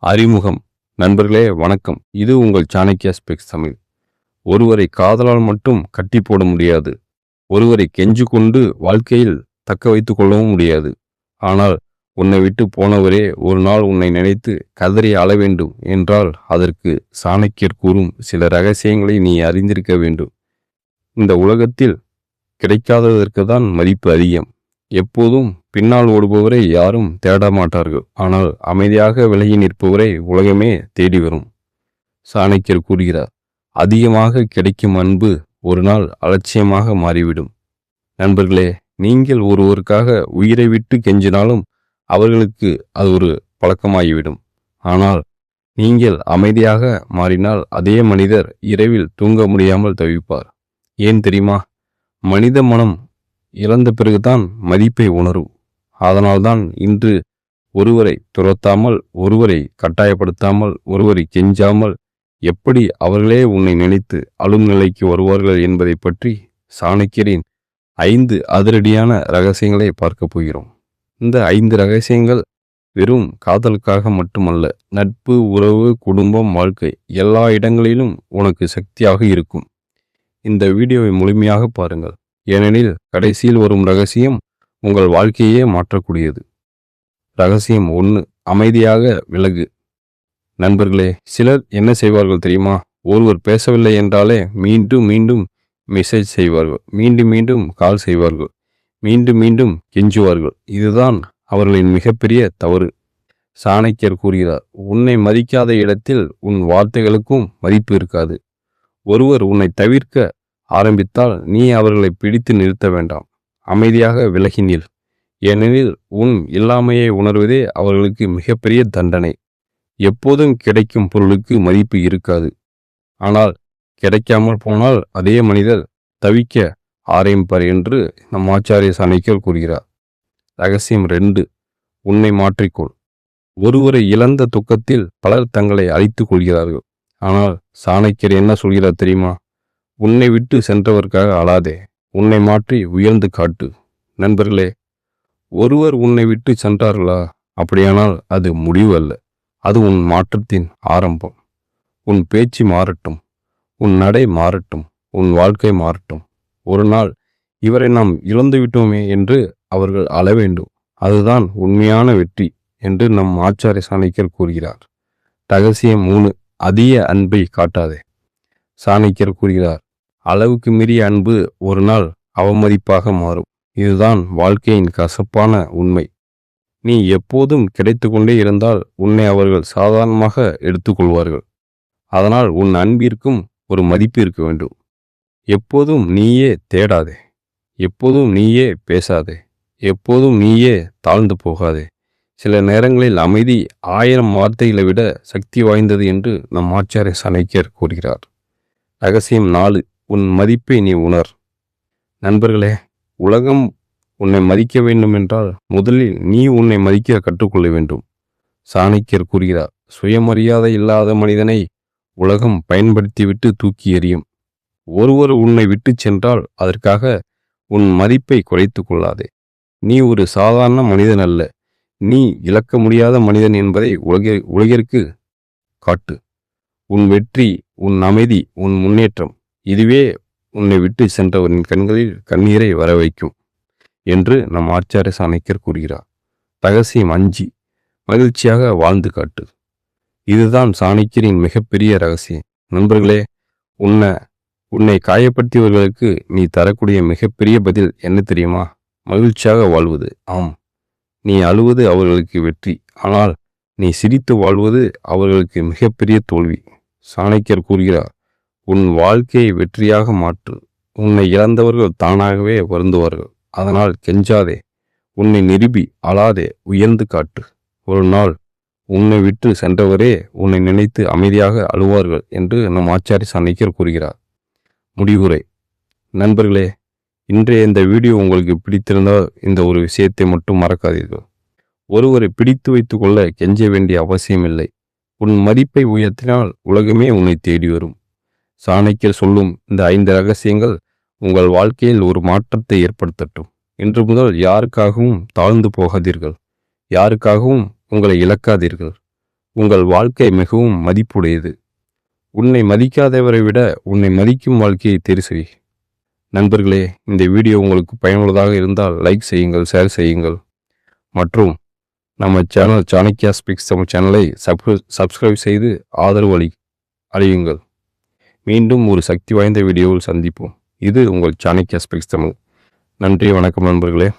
அறிமுகம். நண்பர்களே வணக்கம். இது உங்கள் சாணக்கியா ஸ்பெக்ஸ் தமிழ். ஒருவரை காதலால் மட்டும் கட்டி போட முடியாது. ஒருவரை கெஞ்சு கொண்டு வாழ்க்கையில் தக்க வைத்துக் கொள்ளவும் முடியாது. ஆனால் உன்னை விட்டு போனவரே ஒரு நாள் உன்னை நினைத்து கதறி அழ வேண்டும் என்றால் அதற்கு சாணக்கியர் கூறும் சில ரகசியங்களை நீ அறிந்திருக்க வேண்டும். இந்த உலகத்தில் கிடைக்காததற்கு தான் மதிப்பு அதிகம். எப்போதும் பின்னால் ஓடுபவரை யாரும் தேட மாட்டார்கள். ஆனால் அமைதியாக விலகி நிற்பவரை உலகமே தேடி வரும். சாணக்கியர் கூறுகிறார், அதிகமாக கிடைக்கும் அன்பு ஒரு நாள் அலட்சியமாக மாறிவிடும். நண்பர்களே, நீங்கள் ஒருவருக்காக உயிரை விட்டு கெஞ்சினாலும் அவர்களுக்கு அது ஒரு பழக்கமாகிவிடும். ஆனால் நீங்கள் அமைதியாக மாறினால் அதே மனிதர் இரவில் தூங்க முடியாமல் தவிப்பார். ஏன் தெரியுமா? மனித மனம் இழந்த பிறகுதான் மதிப்பை உணரும். அதனால்தான் இன்று ஒருவரை துரத்தாமல், ஒருவரை கட்டாயப்படுத்தாமல், ஒருவரை கெஞ்சாமல் எப்படி அவர்களே உன்னை நினைத்து அழும் நிலைக்கு வருவார்கள் என்பதை பற்றி சாணக்கியரின் 5 அதிரடியான ரகசியங்களை பார்க்க போகிறோம். இந்த 5 ரகசியங்கள் வெறும் காதலுக்காக மட்டுமல்ல, நட்பு, உறவு, குடும்பம், வாழ்க்கை எல்லா இடங்களிலும் உனக்கு சக்தியாக இருக்கும். இந்த வீடியோவை முழுமையாக பாருங்கள். ஏனெனில் கடைசியில் வரும் ரகசியம் உங்கள் வாழ்க்கையே மாற்றக்கூடியது. ரகசியம் 1, அமைதியாக விலகு. நண்பர்களே, சிலர் என்ன செய்வார்கள் தெரியுமா? ஒருவர் பேசவில்லை என்றாலே மீண்டும் மீண்டும் மெசேஜ் செய்வார்கள், மீண்டும் மீண்டும் கால் செய்வார்கள், மீண்டும் மீண்டும் கெஞ்சுவார்கள். இதுதான் அவர்களின் மிகப்பெரிய தவறு. சாணக்கியர் கூறுகிறார், உன்னை மதிக்காத இடத்தில் உன் வார்த்தைகளுக்கும் மதிப்பு இருக்காது. ஒருவர் உன்னை தவிர்க்க ஆரம்பித்தால் நீ அவர்களை பிடித்து நிறுத்த வேண்டாம். அமைதியாக விலகி நில். ஏனெனில் உன் இல்லாமையை உணர்வதே அவர்களுக்கு மிகப்பெரிய தண்டனை. எப்போதும் கிடைக்கும் பொருளுக்கு மதிப்பு இருக்காது. ஆனால் கிடைக்காமல் போனால் அதே மனிதர் தவிக்க ஆரம்பிப்பார் என்று நம் ஆச்சாரிய சாணக்கியர் கூறுகிறார். ரகசியம் 2, உன்னை மாற்றிக்கொள். ஒருவரை இழந்த துக்கத்தில் பலர் தங்களை அழித்துக் கொள்கிறார்கள். ஆனால் சாணக்கியர் என்ன சொல்கிறார் தெரியுமா? உன்னை விட்டு சென்றவர்க்காக அழாதே, உன்னை மாற்றி உயர்ந்து காட்டு. நண்பர்களே, ஒருவர் உன்னை விட்டு சென்றார்களா? அப்படியானால் அது முடிவு அல்ல, அது உன் மாற்றத்தின் ஆரம்பம். உன் பேச்சு மாறட்டும், உன் நடை மாறட்டும், உன் வாழ்க்கை மாறட்டும். ஒரு நாள் இவரை நாம் இழந்து விட்டோமே என்று அவர்கள் அழ வேண்டும். அதுதான் உண்மையான வெற்றி என்று நம் ஆச்சாரிய சாணக்கியர் கூறுகிறார். ரகசியம் 3, அதிக அன்பை காட்டாதே. சாணக்கியர் கூறுகிறார், அளவுக்கு மீறிய அன்பு ஒரு நாள் அவமதிப்பாக மாறும். இதுதான் வாழ்க்கையின் கசப்பான உண்மை. நீ எப்போதும் கிடைத்து கொண்டே இருந்தால் உன்னை அவர்கள் சாதாரணமாக எடுத்துக்கொள்வார்கள். அதனால் உன் அன்பிற்கும் ஒரு மதிப்பு இருக்க வேண்டும். எப்போதும் நீயே தேடாதே, எப்போதும் நீயே பேசாதே, எப்போதும் நீயே தாழ்ந்து போகாதே. சில நேரங்களில் அமைதி 1000 வார்த்தைகளை விட சக்தி வாய்ந்தது என்று நம் ஆச்சாரிய சாணக்கியர் கூறுகிறார். ரகசியம் 4, உன் மதிப்பை நீ உணர். நண்பர்களே, உலகம் உன்னை மதிக்க வேண்டும் என்றால் முதலில் நீ உன்னை மதிக்க கற்றுக்கொள்ள வேண்டும். சாணக்கியர் கூறுகிறார், சுயமரியாதை இல்லாத மனிதனை உலகம் பயன்படுத்திவிட்டு தூக்கி எறியும். ஒருவர் உன்னை விட்டு சென்றால் அதற்காக உன் மதிப்பை குறைத்து கொள்ளாதே. நீ ஒரு சாதாரண மனிதன் அல்ல, நீ இழக்க முடியாத மனிதன் என்பதை உலகிற்கு காட்டு. உன் வெற்றி, உன் அமைதி, உன் முன்னேற்றம் இதுவே உன்னை விட்டு சென்றவரின் கண்களில் கண்ணீரை வர வைக்கும் என்று நம் ஆச்சாரிய சாணக்கியர் கூறுகிறார். ரகசியம் 5, மகிழ்ச்சியாக வாழ்ந்து காட்டு. இதுதான் சாணக்கியரின் மிகப்பெரிய ரகசியம். நண்பர்களே, உன்னை காயப்படுத்தியவர்களுக்கு நீ தரக்கூடிய மிகப்பெரிய பதில் என்ன தெரியுமா? மகிழ்ச்சியாக வாழ்வது. ஆம், நீ அழுவது அவர்களுக்கு வெற்றி. ஆனால் நீ சிரித்து வாழ்வது அவர்களுக்கு மிகப்பெரிய தோல்வி. சாணக்கியர் கூறுகிறார், உன் வாழ்க்கையை வெற்றியாக மாற்று. உன்னை இழந்தவர்கள் தானாகவே வருந்துவார்கள். அதனால் கெஞ்சாதே, உன்னை நிரூபி, அழாதே, உயர்ந்து காட்டு. ஒரு நாள் உன்னை விட்டு சென்றவரே உன்னை நினைத்து அமைதியாக அழுவார்கள் என்று நம் ஆச்சாரிய சாணக்கியர் கூறுகிறார். முடிவுரை. நண்பர்களே, இன்றைய இந்த வீடியோ உங்களுக்கு பிடித்திருந்தால் இந்த ஒரு விஷயத்தை மட்டும் மறக்காதீர்கள். ஒருவரை பிடித்து வைத்து கொள்ள கெஞ்ச வேண்டிய அவசியமில்லை. உன் மதிப்பை உயர்த்தினால் உலகமே உன்னை தேடி வரும். சாணக்கியர் சொல்லும் இந்த 5 ரகசியங்கள் உங்கள் வாழ்க்கையில் ஒரு மாற்றத்தை ஏற்படுத்தட்டும். இன்று முதல் யாருக்காகவும் தாழ்ந்து போகாதீர்கள், யாருக்காகவும் உங்களை இழக்காதீர்கள். உங்கள் வாழ்க்கை மிகவும் மதிப்புடையது. உன்னை மதிக்காதவரை விட உன்னை மதிக்கும் வாழ்க்கையை தேர்வு செய். நண்பர்களே, இந்த வீடியோ உங்களுக்கு பயனுள்ளதாக இருந்தால் லைக் செய்யுங்கள், ஷேர் செய்யுங்கள். மற்றும் நம்ம சேனல் சாணக்கியா ஸ்பீக்ஸ் தமிழ் சேனலை சப்ஸ்கிரைப் செய்து ஆதரவு அளியுங்கள். மீண்டும் ஒரு சக்தி வாய்ந்த வீடியோவில் சந்திப்போம். இது உங்கள் சாணக்கியா ஸ்பீக்ஸ் தமிழ். நன்றி, வணக்கம் நண்பர்களே.